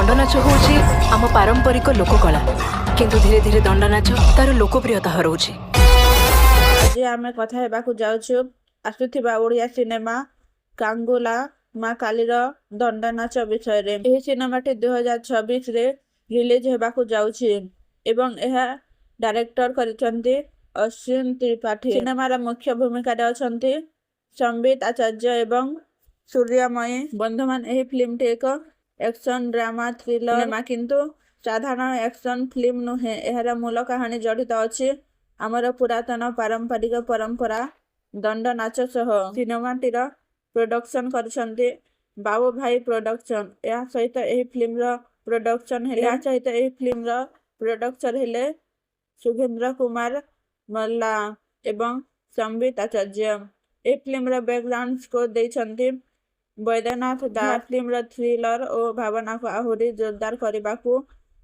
दंडनाच होउछि आम पारंपरिक लोककला किंतु धीरे धीरे दंडनाच तार लोकप्रियता हरउछि। आज आम कथा हेबाकु जाउछु आसुथिबा ओडिया सिनेमा कांगुला माँ कालीर दंडनाच विषय रे। एही सिनेमाटी 2026 रे रिलीज हेबाकु जाउछि एवं एहा डायरेक्टर करिसंती अश्विन त्रिपाठी। सिनेमार मुख्य भूमिका रे अछंती संबित आचार्य एवं सूर्यमयी। बंधुमान एही फिल्मटी एक एक्शन ड्रामा थ्रिलर सिनेमा किंतु साधारण एक्शन फिल्म नुहे। एहार मूल कहानी जड़ित अछि आमर पुरातन पारंपरिक परंपरा दंडनाच सह। सिनेमाटीर प्रोडक्शन करिसंती बाबू भाई प्रोडक्शन। या सहित एही फिल्मर प्रोडक्शन हेले सुगेंद्र कुमार मल्ला एवं संबित आचार्य। ए फिल्मर बैकग्राउंड स्कोर देइछंती बैद्यनाथ दास। फिल्मर थ्रिलर और भावना को आहुरी जोरदार करबाकू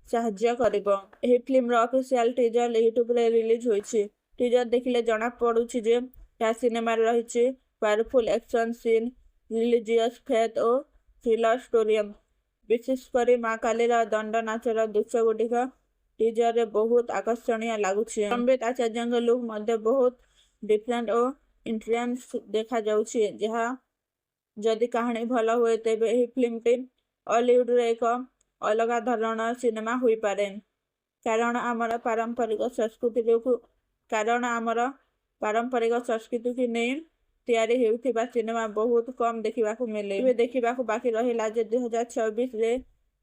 साहाय्य करिबो। एही फिल्मर ऑफिशियल टीजर यूट्यूब रे रिलीज होइछि। टीजर देखिले जणा पडुछि जे या सिनेमा रहिछि powerful action scene, religious faith और थ्रिलर स्टोरी। विशेषकर माँ कालीर दंडनाचर दृश्य गुड़िक टीजर रे बहुत आकर्षणीय लागुछि। संबित आचार्य लुक मध्य बहुत डिफरेंट और इंटेंस देखा जाउछि। जहा जदि कहानी भल हुए तेबे एही फिल्मटी हॉलीवुड रे एक अलग धरण सिनेमा हुई पारे। कारण आमर पारंपरिक संस्कृति की नहीं तैयारी हेउथिबा सिनेमा बहुत कम देखिबाकू मिले। एबे देखिबाकू बाकी रहिला जे 2026 रे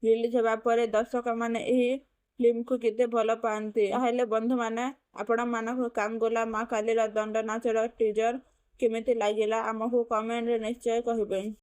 रिलीज हेबा परे दर्शक माने एही फिल्म को केते भल पाआंती। ताहेले बंधु माने आपण मानक कांगोला माँ कालीर दंडनाचर टीजर केमिति लागिला आमको कमेंट रे निश्चय कहिबे।